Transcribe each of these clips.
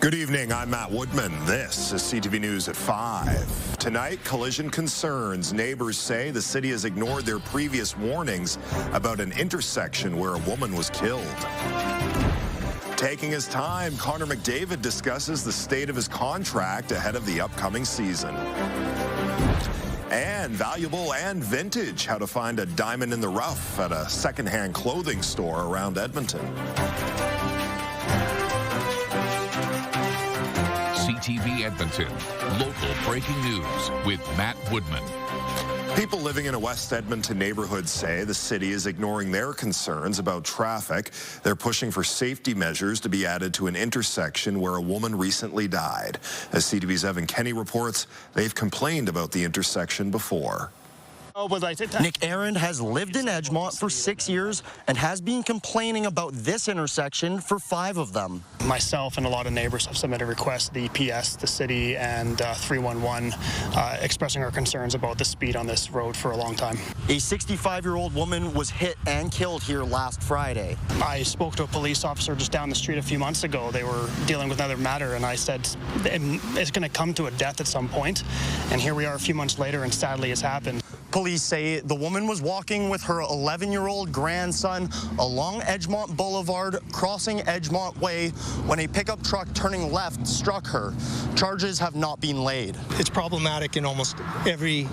Good evening, I'm Matt Woodman. This is CTV News at 5. Tonight, collision concerns. Neighbors say the city has ignored their previous warnings about an intersection where a woman was killed. Taking his time, Conor McDavid discusses the state of his contract ahead of the upcoming season. And valuable and vintage, how to find a diamond in the rough at a secondhand clothing store around Edmonton. CTV Edmonton, local breaking news with Matt Woodman. People living in a West Edmonton neighborhood say the city is ignoring their concerns about traffic. They're pushing for safety measures to be added to an intersection where a woman recently died. As CTV's Evan Kenny reports, they've complained about the intersection before. Nick Aaron has lived in Edgemont for 6 years and has been complaining about this intersection for 5 of them. Myself and a lot of neighbors have submitted requests to the EPS, the city, and 311 expressing our concerns about the speed on this road for a long time. A 65-year-old woman was hit and killed here last Friday. I spoke to a police officer just down the street a few months ago. They were dealing with another matter, and I said it's going to come to a death at some point. And here we are a few months later, and sadly it's happened. Police say the woman was walking with her 11-year-old grandson along Edgemont Boulevard, crossing Edgemont Way, when a pickup truck turning left struck her. Charges have not been laid. It's problematic in almost every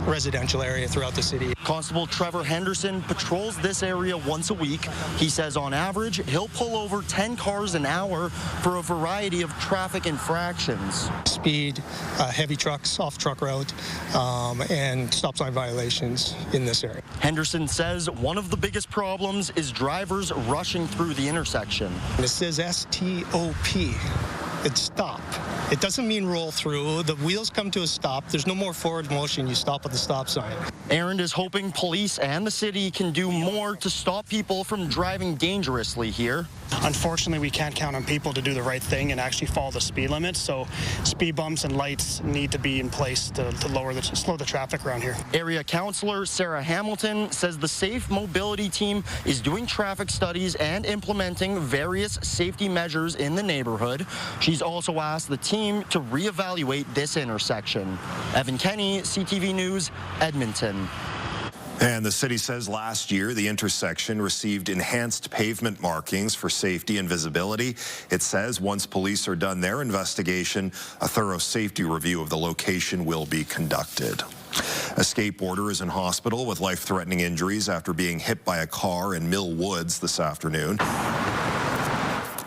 residential area throughout the city. Constable Trevor Henderson patrols this area once a week. He says on average, he'll pull over 10 cars an hour for a variety of traffic infractions. Speed, heavy trucks off truck route, and stop sign violations in this area. Henderson says one of the biggest problems is drivers rushing through the intersection. It says S-T-O-P. It's stop. It doesn't mean roll through. The wheels come to a stop. There's no more forward motion. You stop at the stop sign. Aaron is hoping police and the city can do more to stop people from driving dangerously here. Unfortunately, we can't count on people to do the right thing and actually follow the speed limit, so speed bumps and lights need to be in place to slow the traffic around here. Area Councillor Sarah Hamilton says the Safe Mobility team is doing traffic studies and implementing various safety measures in the neighborhood. She's also asked the team to reevaluate this intersection. Evan Kenny, CTV News, Edmonton. And the city says last year the intersection received enhanced pavement markings for safety and visibility. It says once police are done their investigation, a thorough safety review of the location will be conducted. A skateboarder is in hospital with life-threatening injuries after being hit by a car in Mill Woods this afternoon.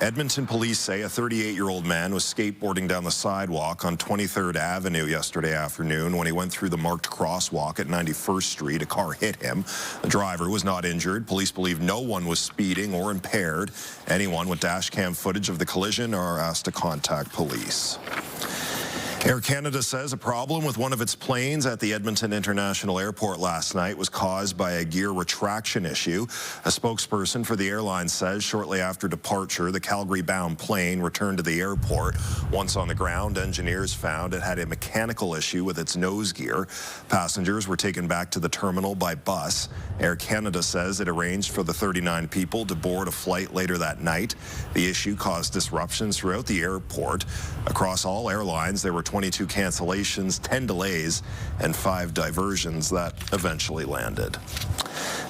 Edmonton police say a 38-year-old man was skateboarding down the sidewalk on 23rd Avenue yesterday afternoon. When he went through the marked crosswalk at 91st Street, a car hit him. The driver was not injured. Police believe no one was speeding or impaired. Anyone with dash cam footage of the collision are asked to contact police. Air Canada says a problem with one of its planes at the Edmonton International Airport last night was caused by a gear retraction issue. A spokesperson for the airline says shortly after departure, the Calgary-bound plane returned to the airport. Once on the ground, engineers found it had a mechanical issue with its nose gear. Passengers were taken back to the terminal by bus. Air Canada says it arranged for the 39 people to board a flight later that night. The issue caused disruptions throughout the airport. Across all airlines, there were 22 cancellations, 10 delays, and 5 diversions that eventually landed.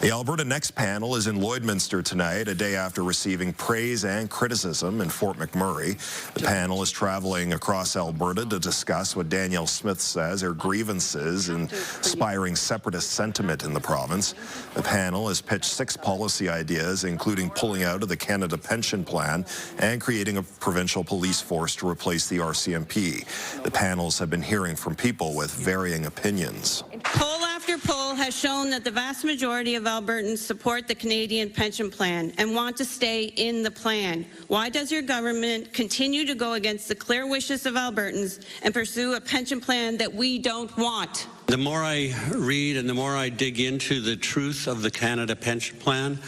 The Alberta Next panel is in Lloydminster tonight, a day after receiving praise and criticism in Fort McMurray. The panel is traveling across Alberta to discuss what Danielle Smith says are grievances inspiring separatist sentiment in the province. The panel has pitched 6 policy ideas, including pulling out of the Canada Pension Plan and creating a provincial police force to replace the RCMP. The panels have been hearing from people with varying opinions. Poll after poll has shown that the vast majority of Albertans support the Canadian Pension Plan and want to stay in the plan. Why does your government continue to go against the clear wishes of Albertans and pursue a pension plan that we don't want? The more I read and the more I dig into the truth of the Canada Pension Plan,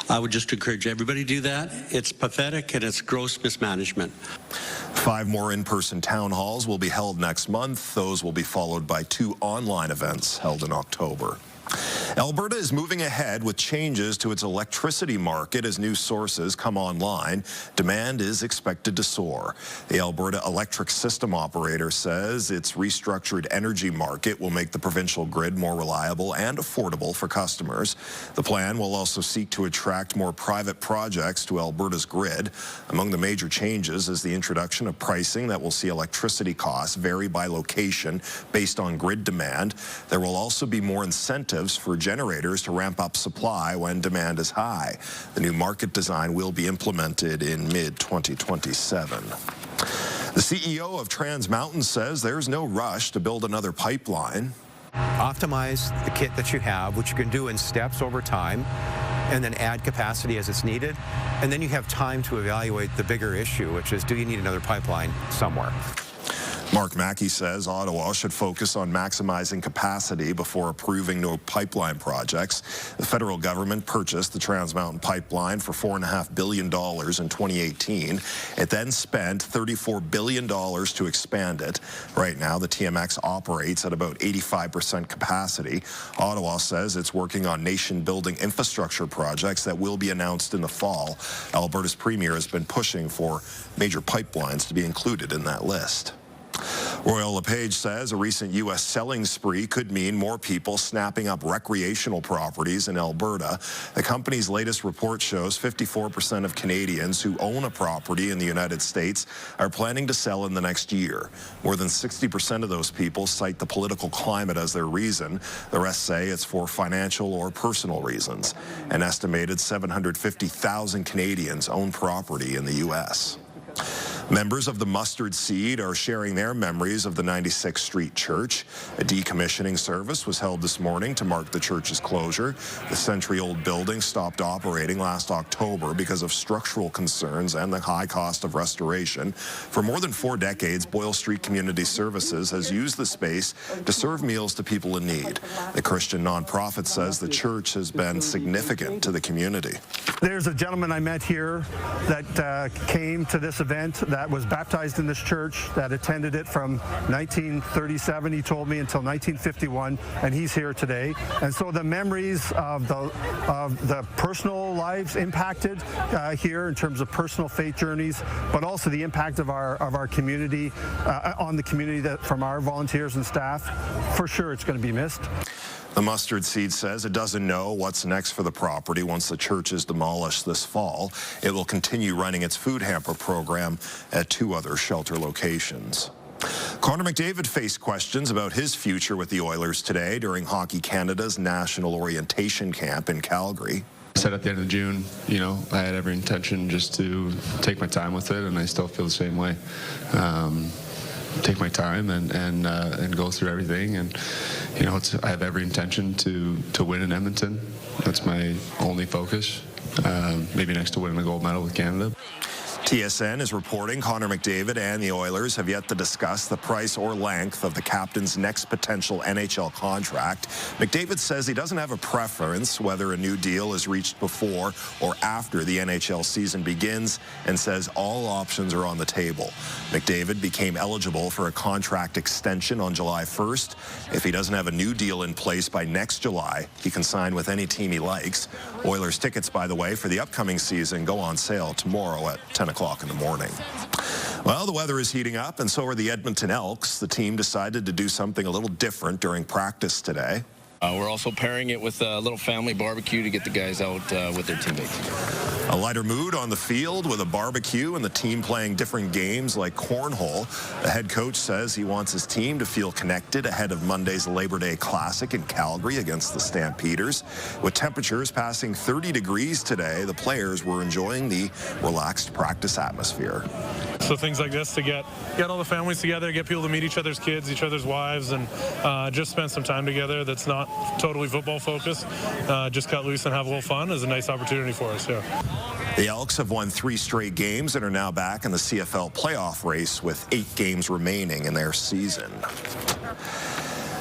I would just encourage everybody to do that. It's pathetic and it's gross mismanagement. 5 more in-person town halls will be held next month. Those will be followed by 2 online events held in October. Alberta is moving ahead with changes to its electricity market as new sources come online. Demand is expected to soar. The Alberta Electric System Operator says its restructured energy market will make the provincial grid more reliable and affordable for customers. The plan will also seek to attract more private projects to Alberta's grid. Among the major changes is the introduction of pricing that will see electricity costs vary by location based on grid demand. There will also be more incentives for generators to ramp up supply when demand is high. The new market design will be implemented in mid-2027. The CEO of Trans Mountain says there's no rush to build another pipeline. Optimize the kit that you have, which you can do in steps over time, and then add capacity as it's needed. And then you have time to evaluate the bigger issue, which is, do you need another pipeline somewhere? Mark Mackey says Ottawa should focus on maximizing capacity before approving new pipeline projects. The federal government purchased the Trans Mountain Pipeline for $4.5 billion in 2018. It then spent $34 billion to expand it. Right now, the TMX operates at about 85% capacity. Ottawa says it's working on nation-building infrastructure projects that will be announced in the fall. Alberta's premier has been pushing for major pipelines to be included in that list. Royal LePage says a recent U.S. selling spree could mean more people snapping up recreational properties in Alberta. The company's latest report shows 54% of Canadians who own a property in the United States are planning to sell in the next year. More than 60% of those people cite the political climate as their reason. The rest say it's for financial or personal reasons. An estimated 750,000 Canadians own property in the U.S. Members of the Mustard Seed are sharing their memories of the 96th Street Church. A decommissioning service was held this morning to mark the church's closure. The century-old building stopped operating last October because of structural concerns and the high cost of restoration. For more than 4 decades, Boyle Street Community Services has used the space to serve meals to people in need. The Christian nonprofit says the church has been significant to the community. There's a gentleman I met here that came to this event that was baptized in this church, that attended it from 1937, he told me, until 1951, and he's here today. And so the memories of the personal lives impacted here in terms of personal faith journeys, but also the impact of our community, on the community from our volunteers and staff. For sure, it's going to be missed. The Mustard Seed says it doesn't know what's next for the property once the church is demolished this fall. It will continue running its food hamper program at 2 other shelter locations. Conor McDavid faced questions about his future with the Oilers today during Hockey Canada's national orientation camp in Calgary. I said at the end of June, I had every intention just to take my time with it, and I still feel the same way. Take my time and go through everything, and I have every intention to win in Edmonton. That's my only focus, maybe next to winning a gold medal with Canada. TSN is reporting Conor McDavid and the Oilers have yet to discuss the price or length of the captain's next potential NHL contract. McDavid says he doesn't have a preference whether a new deal is reached before or after the NHL season begins, and says all options are on the table. McDavid became eligible for a contract extension on July 1st. If he doesn't have a new deal in place by next July, he can sign with any team he likes. Oilers tickets, by the way, for the upcoming season go on sale tomorrow at 10 o'clock in the morning. Well, the weather is heating up, and so are the Edmonton Elks. The team decided to do something a little different during practice today. We're also pairing it with a little family barbecue to get the guys out with their teammates. A lighter mood on the field with a barbecue and the team playing different games like cornhole. The head coach says he wants his team to feel connected ahead of Monday's Labor Day Classic in Calgary against the Stampeders. With temperatures passing 30 degrees today, the players were enjoying the relaxed practice atmosphere. So things like this to get all the families together, get people to meet each other's kids, each other's wives, and just spend some time together that's not totally football focused. Just cut loose and have a little fun is a nice opportunity for us, yeah. The Elks have won 3 straight games and are now back in the CFL playoff race with 8 games remaining in their season.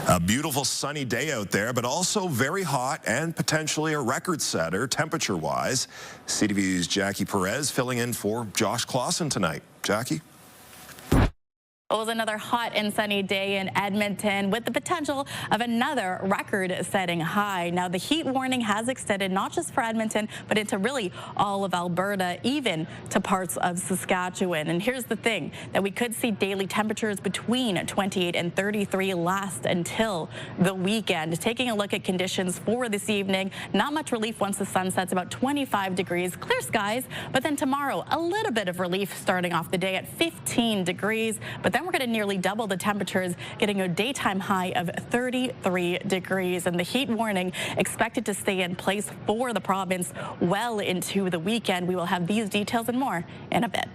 A beautiful sunny day out there, but also very hot and potentially a record setter temperature-wise. CTV's Jackie Perez filling in for Josh Clausen tonight. Jackie? It was another hot and sunny day in Edmonton with the potential of another record-setting high. Now, the heat warning has extended not just for Edmonton, but into really all of Alberta, even to parts of Saskatchewan. And here's the thing, that we could see daily temperatures between 28 and 33 last until the weekend. Taking a look at conditions for this evening, not much relief once the sun sets, about 25 degrees, clear skies. But then tomorrow, a little bit of relief starting off the day at 15 degrees. But then we're going to nearly double the temperatures, getting a daytime high of 33 degrees. And the heat warning expected to stay in place for the province well into the weekend. We will have these details and more in a bit.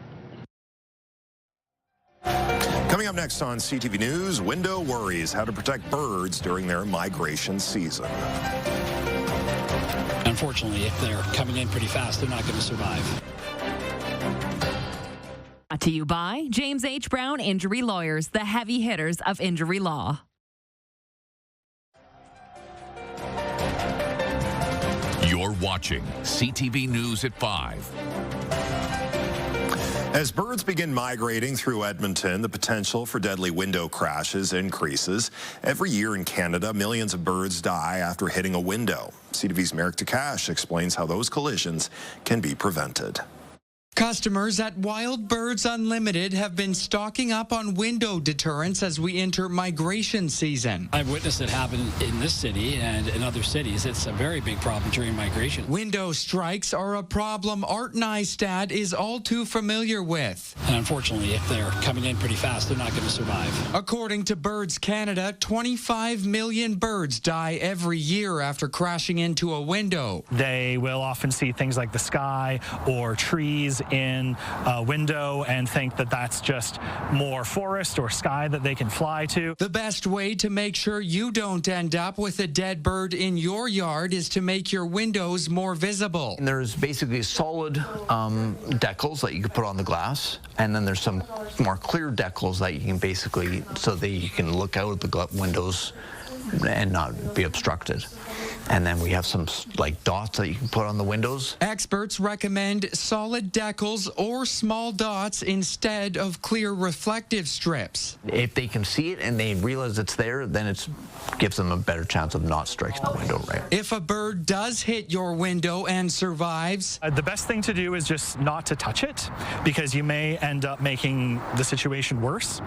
Coming up next on CTV News, window worries, how to protect birds during their migration season. Unfortunately, if they're coming in pretty fast, they're not going to survive. Brought to you by James H. Brown Injury Lawyers, the heavy hitters of injury law. You're watching CTV News at 5. As birds begin migrating through Edmonton, the potential for deadly window crashes increases. Every year in Canada, millions of birds die after hitting a window. CTV's Merrick Takash explains how those collisions can be prevented. Customers at Wild Birds Unlimited have been stocking up on window deterrents as we enter migration season. I've witnessed it happen in this city and in other cities. It's a very big problem during migration. Window strikes are a problem Art Nystad is all too familiar with. And unfortunately, if they're coming in pretty fast, they're not going to survive. According to Birds Canada, 25 million birds die every year after crashing into a window. They will often see things like the sky or trees in a window and think that that's just more forest or sky that they can fly to. The best way to make sure you don't end up with a dead bird in your yard is to make your windows more visible. And there's basically solid decals that you can put on the glass, and then there's some more clear decals that you can basically, so that you can look out the windows and not be obstructed. And then we have some like dots that you can put on the windows. Experts recommend solid decals or small dots instead of clear reflective strips. If they can see it and they realize it's there, then it gives them a better chance of not striking the window, right? If a bird does hit your window and survives, the best thing to do is just not to touch it, because you may end up making the situation worse.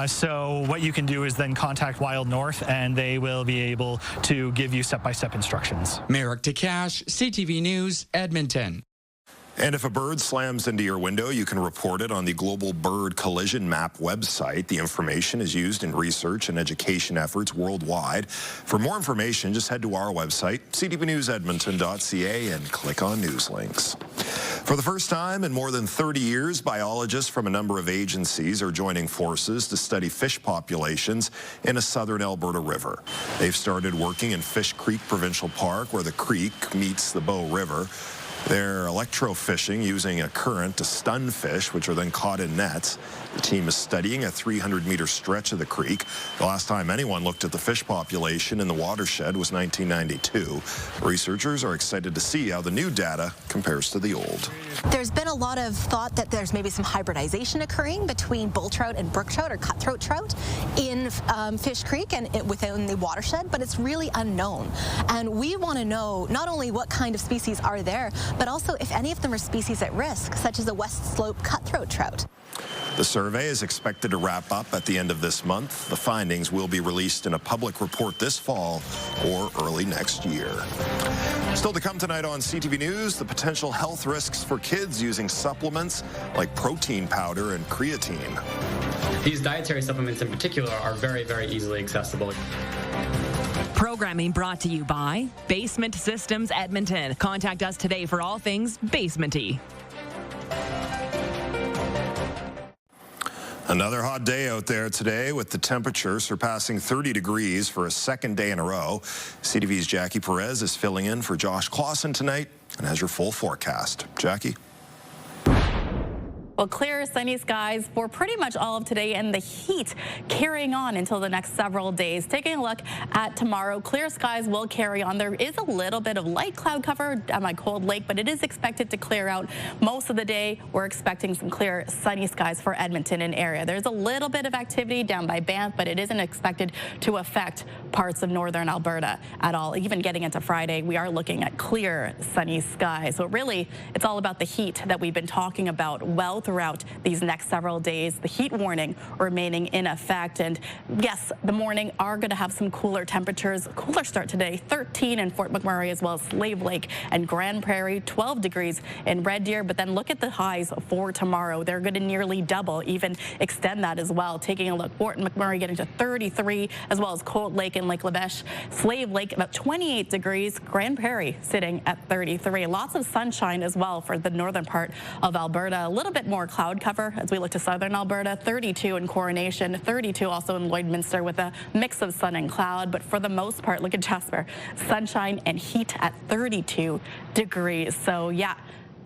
So what you can do is then contact Wild North, and they will be able to give you step-by-step instructions. Merrick Takash, CTV News, Edmonton. And if a bird slams into your window, you can report it on the Global Bird Collision Map website. The information is used in research and education efforts worldwide. For more information, just head to our website, ctvnewsedmonton.ca, and click on news links. For the first time in more than 30 years, biologists from a number of agencies are joining forces to study fish populations in a southern Alberta river. They've started working in Fish Creek Provincial Park, where the creek meets the Bow River. They're electrofishing using a current to stun fish, which are then caught in nets. The team is studying a 300-meter stretch of the creek. The last time anyone looked at the fish population in the watershed was 1992. Researchers are excited to see how the new data compares to the old. There's been a lot of thought that there's maybe some hybridization occurring between bull trout and brook trout or cutthroat trout in Fish Creek and within the watershed, but it's really unknown. And we want to know not only what kind of species are there, but also if any of them are species at risk, such as a West Slope cutthroat trout. The survey is expected to wrap up at the end of this month. The findings will be released in a public report this fall or early next year. Still to come tonight on CTV News, the potential health risks for kids using supplements like protein powder and creatine. These dietary supplements in particular are very, very easily accessible. Programming brought to you by Basement Systems Edmonton. Contact us today for all things basement-y. Another hot day out there today with the temperature surpassing 30 degrees for a second day in a row. CTV's Jackie Perez is filling in for Josh Clausen tonight and has your full forecast. Jackie? Well, clear, sunny skies for pretty much all of today, and the heat carrying on until the next several days. Taking a look at tomorrow, clear skies will carry on. There is a little bit of light cloud cover at my Cold Lake, but it is expected to clear out most of the day. We're expecting some clear, sunny skies for Edmonton and area. There's a little bit of activity down by Banff, but it isn't expected to affect parts of northern Alberta at all. Even getting into Friday, we are looking at clear, sunny skies. So really, it's all about the heat that we've been talking about well throughout these next several days. The heat warning remaining in effect. And yes, the morning are going to have some cooler temperatures. Cooler start today, 13 in Fort McMurray as well as Slave Lake and Grand Prairie, 12 degrees in Red Deer. But then look at the highs for tomorrow. They're going to nearly double, even extend that as well. Taking a look, Fort McMurray getting to 33, as well as Cold Lake and Lake Lebeche. Slave Lake about 28 degrees. Grand Prairie sitting at 33. Lots of sunshine as well for the northern part of Alberta. A little bit more cloud cover as we look to southern Alberta. 32 in Coronation, 32 also in Lloydminster with a mix of sun and cloud. But for the most part, look at Jasper. Sunshine and heat at 32 degrees. So yeah.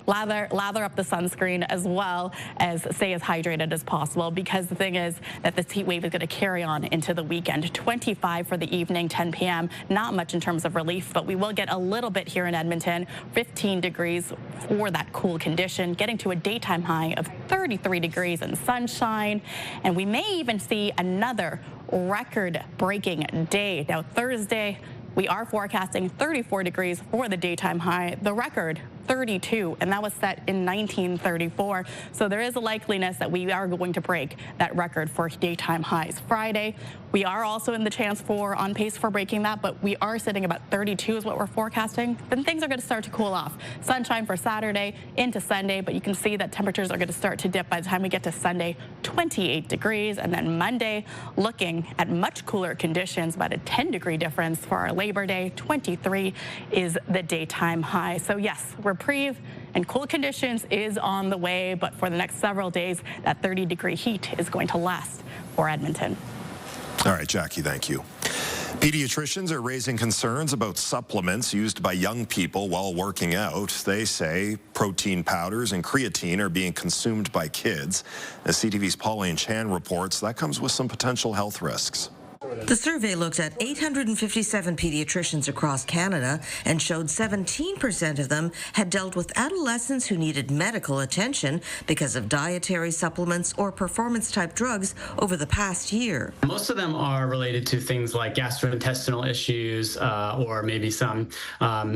Lather up the sunscreen as well as stay as hydrated as possible, because the thing is that this heat wave is going to carry on into the weekend. 25 for the evening, 10 p.m. Not much in terms of relief, but we will get a little bit here in Edmonton. 15 degrees for that cool condition, getting to a daytime high of 33 degrees and sunshine. And we may even see another record-breaking day. Now, Thursday, we are forecasting 34 degrees for the daytime high. The record, 32, and that was set in 1934. So there is a likeliness that we are going to break that record for daytime highs. Friday, we are also in the chance for on pace for breaking that, but we are sitting about 32 is what we're forecasting. Then things are going to start to cool off. Sunshine for Saturday into Sunday, but you can see that temperatures are going to start to dip by the time we get to Sunday, 28 degrees. And then Monday, looking at much cooler conditions, about a 10-degree difference for our Labor Day. 23 is the daytime high. So yes, reprieve and cool conditions is on the way, but for the next several days, that 30-degree heat is going to last for Edmonton. All right, Jackie, thank you. Pediatricians are raising concerns about supplements used by young people while working out. They say protein powders and creatine are being consumed by kids. As CTV's Pauline Chan reports, that comes with some potential health risks. The survey looked at 857 pediatricians across Canada and showed 17% of them had dealt with adolescents who needed medical attention because of dietary supplements or performance-type drugs over the past year. Most of them are related to things like gastrointestinal issues or maybe some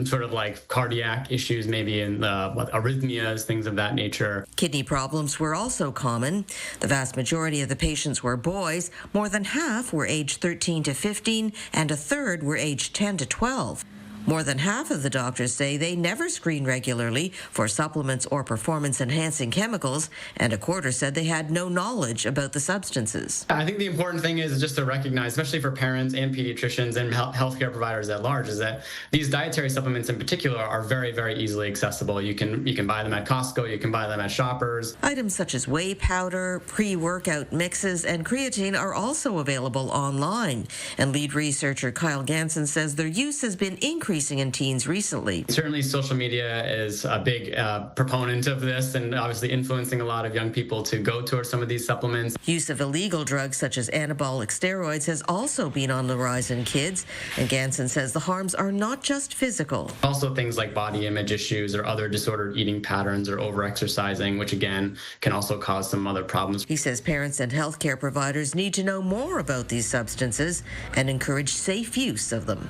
sort of like cardiac issues, maybe in arrhythmias, things of that nature. Kidney problems were also common. The vast majority of the patients were boys. More than half were aged 13 to 15, and a third were aged 10 to 12. More than half of the doctors say they never screen regularly for supplements or performance-enhancing chemicals, and a quarter said they had no knowledge about the substances. I think the important thing is just to recognize, especially for parents and pediatricians and healthcare providers at large, is that these dietary supplements in particular are very, very easily accessible. You can buy them at Costco, you can buy them at Shoppers. Items such as whey powder, pre-workout mixes, and creatine are also available online. And lead researcher Kyle Ganson says their use has been increasing in teens recently. Certainly social media is a big proponent of this and obviously influencing a lot of young people to go towards some of these supplements. Use of illegal drugs such as anabolic steroids has also been on the rise in kids, and Ganson says the harms are not just physical. Also things like body image issues or other disordered eating patterns or overexercising, which again can also cause some other problems. He says parents and healthcare providers need to know more about these substances and encourage safe use of them.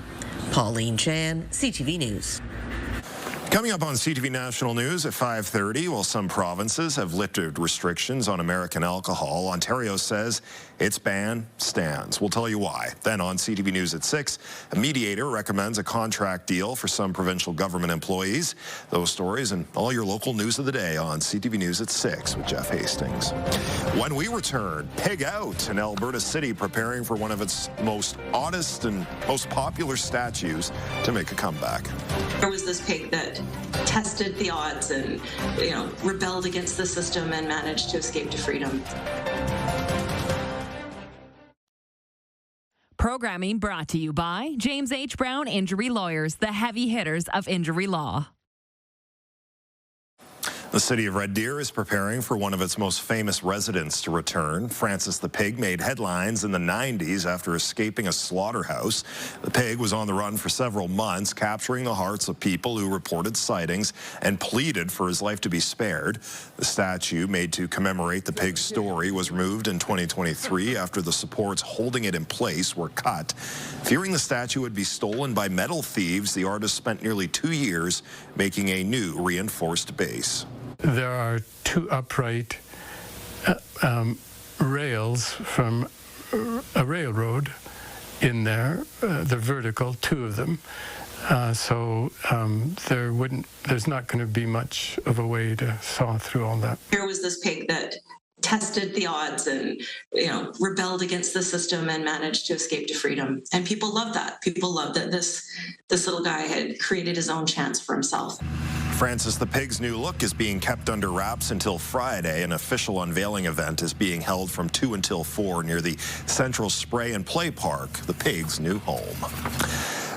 Pauline Chan, CTV News. Coming up on CTV National News at 5:30, while some provinces have lifted restrictions on American alcohol, Ontario says its ban stands. We'll tell you why. Then on CTV News at 6, a mediator recommends a contract deal for some provincial government employees. Those stories and all your local news of the day on CTV News at 6 with Jeff Hastings. When we return, Pig Out in Alberta City preparing for one of its most oddest and most popular statues to make a comeback. There was this pig that tested the odds and, rebelled against the system and managed to escape to freedom. Programming brought to you by James H. Brown Injury Lawyers, the heavy hitters of injury law. The city of Red Deer is preparing for one of its most famous residents to return. Francis the Pig made headlines in the 90s after escaping a slaughterhouse. The pig was on the run for several months, capturing the hearts of people who reported sightings and pleaded for his life to be spared. The statue, made to commemorate the pig's story, was removed in 2023 after the supports holding it in place were cut. Fearing the statue would be stolen by metal thieves, the artist spent nearly 2 years making a new reinforced base. There are two upright rails from a railroad in there. They're vertical, two of them. So there's not going to be much of a way to saw through all that. Here was this pig that tested the odds and, rebelled against the system and managed to escape to freedom. And people loved that. People loved that this little guy had created his own chance for himself. Francis the Pig's new look is being kept under wraps until Friday. An official unveiling event is being held from 2 until 4 near the Central Spray and Play Park, the pig's new home.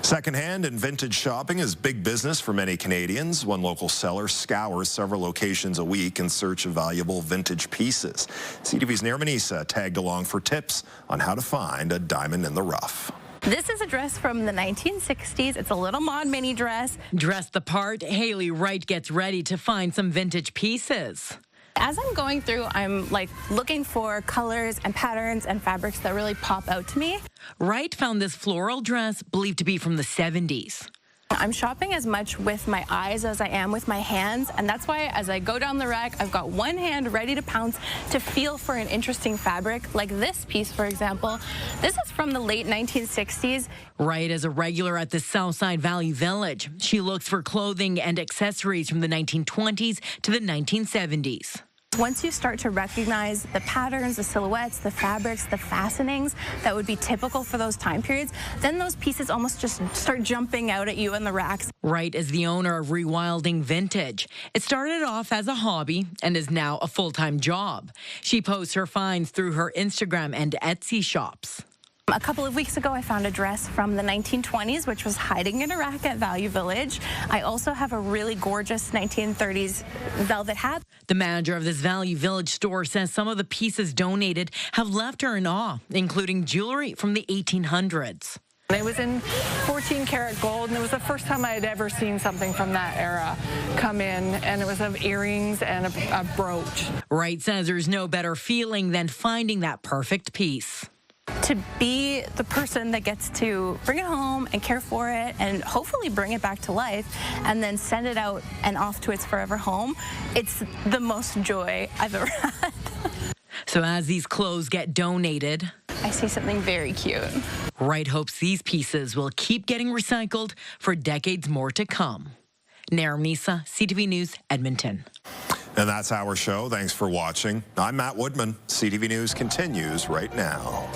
Secondhand and vintage shopping is big business for many Canadians. One local seller scours several locations a week in search of valuable vintage pieces. CTV's Neighbourhood tagged along for tips on how to find a diamond in the rough. This is a dress from the 1960s. It's a little mod mini dress. Dressed the part, Haley Wright gets ready to find some vintage pieces. As I'm going through, I'm looking for colors and patterns and fabrics that really pop out to me. Wright found this floral dress believed to be from the 70s. I'm shopping as much with my eyes as I am with my hands, and that's why as I go down the rack, I've got one hand ready to pounce to feel for an interesting fabric, like this piece, for example. This is from the late 1960s. Wright is a regular at the Southside Value Village. She looks for clothing and accessories from the 1920s to the 1970s. Once you start to recognize the patterns, the silhouettes, the fabrics, the fastenings that would be typical for those time periods, then those pieces almost just start jumping out at you in the racks. Wright is the owner of Rewilding Vintage. It started off as a hobby and is now a full-time job. She posts her finds through her Instagram and Etsy shops. A couple of weeks ago, I found a dress from the 1920s, which was hiding in a rack at Value Village. I also have a really gorgeous 1930s velvet hat. The manager of this Value Village store says some of the pieces donated have left her in awe, including jewelry from the 1800s. It was in 14 karat gold, and it was the first time I had ever seen something from that era come in, and it was of earrings and a brooch. Wright says there's no better feeling than finding that perfect piece. To be the person that gets to bring it home and care for it and hopefully bring it back to life and then send it out and off to its forever home, it's the most joy I've ever had. So as these clothes get donated, I see something very cute. Wright hopes these pieces will keep getting recycled for decades more to come. Naramisa, CTV News, Edmonton. And that's our show. Thanks for watching. I'm Matt Woodman. CTV News continues right now.